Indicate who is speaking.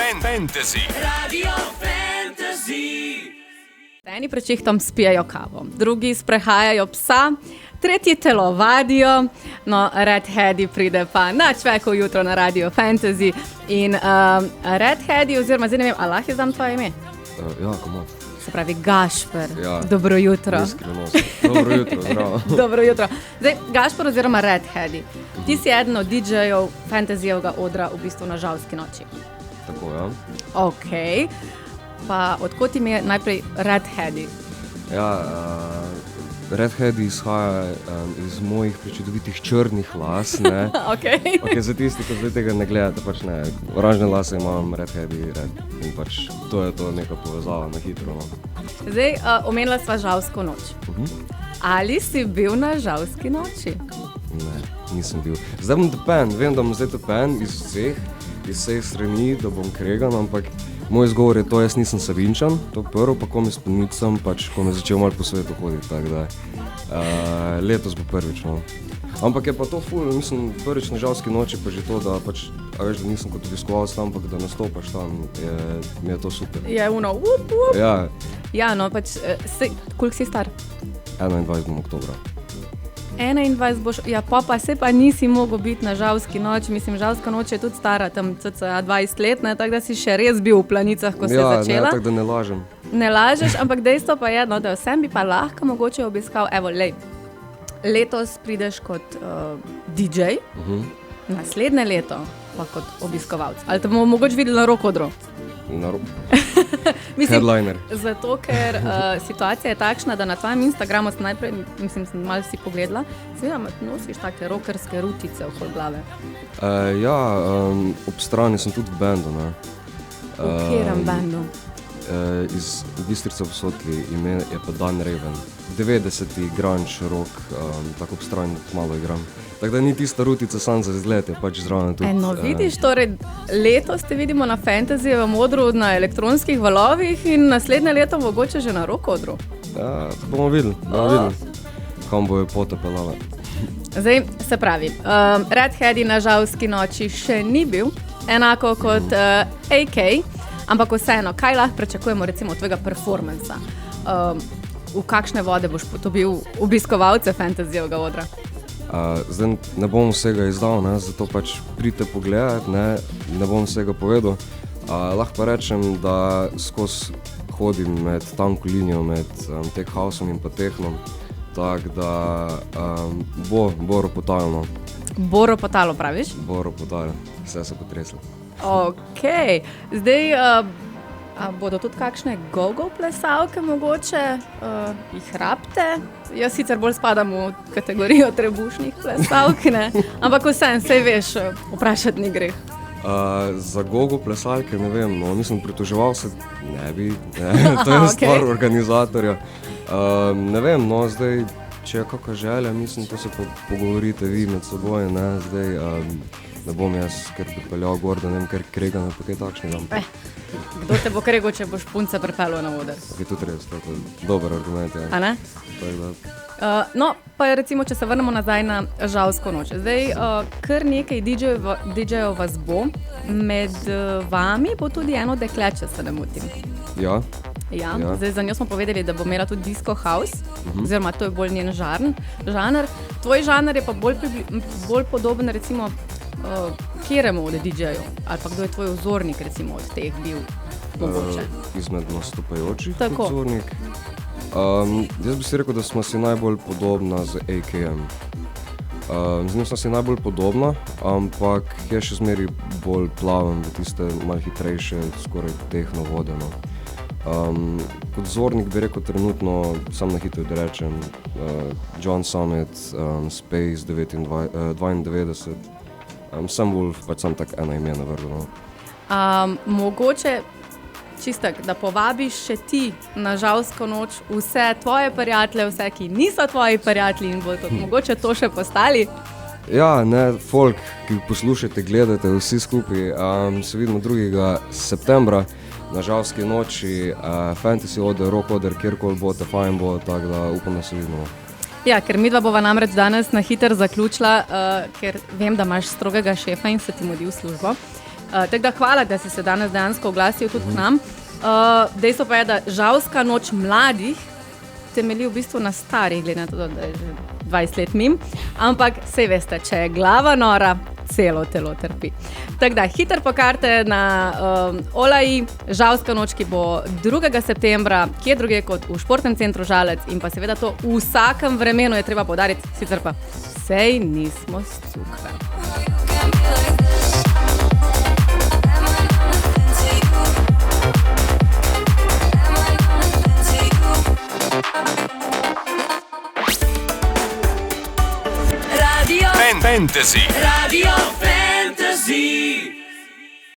Speaker 1: Fantasy.
Speaker 2: Radio Fantasy.
Speaker 3: Eni pred čihtom spijajo kavo, drugi sprehajajo psa, tretji telovadijo, no Redheadi pride pa na čveku jutro na Radio Fantasy in Redheadi, oziroma zdaj ne vem, a lahko izdam tvoje ime?
Speaker 4: Ja, komu?
Speaker 3: Se pravi Gašper,
Speaker 4: Ja.
Speaker 3: dobro jutro.
Speaker 4: Iskreno. Dobro jutro, zdravo.
Speaker 3: Dobro jutro. Zdaj, Gašper oziroma Redheadi, ti si eden od DJ-jev fantasijevega odra v bistvu na Žalski noči.
Speaker 4: Tako, ja.
Speaker 3: Ok, pa odkot im je najprej Redheadi?
Speaker 4: Ja, Redheadi izhaja iz mojih prečudovitih črnih las, ne.
Speaker 3: Ok.
Speaker 4: Ok, za tisti, ki zdaj tega ne gledate, pač ne, oranžne lase imam, Redheadi, in pač to je to neka povezava na hitro, no.
Speaker 3: Zdaj, omenila sva Žalsko noč. Ali si bil na Žalski noči?
Speaker 4: Ne, nisem bil. Zdaj bom tepen, vem, da bom zdaj tepen iz vseh strani, da bom kregan, ampak moj izgovor je to, jaz nisem Savinjčan, to prvo, pa ko me spomnicam, pač ko me začel malo po svetu hoditi, tako da letos bo prvič, no. Ampak je pa to ful, mislim, prvič na Žalski noči pa že to, da pač, a veš, da nisem kot obiskovalec tam, ampak da nastopaš tam, mi je to super.
Speaker 3: Je uno, up, up.
Speaker 4: Ja,
Speaker 3: Ja, no, pač, koliko si star?
Speaker 4: 21. oktobra.
Speaker 3: 21 boš, ja, pa se pa nisi mogel biti na Žalski noči, mislim, Žalska noč je tudi stara, tam cca 20 let, ne, tako da si še res bil v Planicah, ko se je začela.
Speaker 4: Ja, tako da ne lažem.
Speaker 3: Ne lažeš, ampak dejstvo pa je, no, da vsem bi pa lahko mogoče obiskal, evo, lej, letos prideš kot DJ, naslednje leto pa kot obiskovalc. Ali te bomo mogoče videli na rokodru? Mislim,
Speaker 4: Headliner.
Speaker 3: zato, ker situacija je takšna, da na tvojem Instagramu sem najprej, mislim, sem malo si pogledala, seveda nosiš take rockerske rutice okoli glave.
Speaker 4: Ja, ob strani sem tudi v bendu, ne.
Speaker 3: V katerem bendu?
Speaker 4: Iz Bistrice v Sotli, ime je pa Dan Raven. 90. grunge rock, tako ob strani malo igram. Tako da ni tista rutica sam za izgled, je pač zraven tudi.
Speaker 3: Eno, vidiš, torej letos te vidimo na fantasijevem odru na elektronskih valovih in naslednje leto mogoče že na rock odru.
Speaker 4: Ja, bomo videli, kam bojo pote pelale.
Speaker 3: Zdaj, se pravi, Redheadi na Žalski noči še ni bil, enako kot AK, ampak vseeno, kaj lahko pričakujemo recimo od tvojega performansa? V kakšne vode boš potobil obiskovalce fantasijevega odra?
Speaker 4: Zdaj ne bom vsega izdal, ne, zato pač pridite pogledat, ne bom vsega povedal. Lahko pa rečem, da skozi hodim med tanko linijo, med tech houseom in pa technom, tako da bo ropotalno.
Speaker 3: Bo ropotalo, praviš?
Speaker 4: Bo ropotalno, vse se potresli.
Speaker 3: Ok, zdaj bodo tudi kakšne go-go plesalke mogoče, jih rabite? Jaz sicer bolj spadam v kategorijo trebušnih plesalk, ne? Ampak vsem, sej veš, vprašati ni greh.
Speaker 4: Za go-go plesalke ne vem, no, mislim, pritoževal se ne bi, ne, to je stvar organizatorja. Ne vem, no, zdaj, če je kakšna želja, mislim, to se pogovorite vi med seboj, ne, zdaj ne bom jaz ker pripeljal gor, da ne vem, ker kregane pa kaj takšnega.
Speaker 3: Kdo te bo kregal, če boš punce pripeljal na oder?
Speaker 4: Je tudi res, to je dober argument, ja.
Speaker 3: A ne? No, pa recimo, če se vrnemo nazaj na Žalsko noč. Zdaj, kar nekaj DJ-jev vas bo, med vami bo tudi eno dekle, če se ne motim.
Speaker 4: Ja.
Speaker 3: Ja, zdaj za njo smo povedali, da bo imela tudi disco house, oziroma to je bolj njen žanr. Tvoj žanr je pa bolj podoben recimo kjeremu od DJ-jev, ali pa kdo je tvoj vzornik recimo od teh bil mogoče?
Speaker 4: Izmed nastopajočih
Speaker 3: Tako.
Speaker 4: vzornik. Jaz bi si rekel, da smo si najbolj podobna z AKM. Z njim smo si najbolj podobna, ampak je še zmeri bolj plaven v tiste malo hitrejše, skoraj tehno vode, no. Kot vzornik bi rekel trenutno, sam na hitro da rečem, John Summit, Space 92, Sam Wolf, pač sam tak ena ime navrlo.
Speaker 3: Mogoče čistak, da povabiš še ti na Žalsko noč vse tvoje prijatelje, vse, ki niso tvoji prijatelji in bodo mogoče to še postali?
Speaker 4: Ja, ne, folk, ki poslušate, gledate vsi skupaj, se vidimo 2. septembra na Žalski noči, fantasy oder, rock oder, kjerkoli bote, fajn bo, tako da upam, da se vidimo.
Speaker 3: Ja, ker midva bova namreč danes na hitro zaključila, ker vem, da imaš strogega šefa in se ti mudi v službo. Tako da hvala, da si se danes dejansko oglasil tudi k nam. Dejstvo pa je, da žalska noč mladih temelji v bistvu na starih, glede na to, da je že 20 let mim. Ampak sej veste, če je glava nora, celo telo trpi. Tako da, hiter po karte na Olaji, žalska noč, ki bo 2. septembra, kje druge kot v Športnem centru Žalec in pa seveda to v vsakem vremenu je treba poudariti, sicer pa sej nismo s cukra.
Speaker 2: Radio
Speaker 1: Fantasy.
Speaker 2: Radio Fantasy.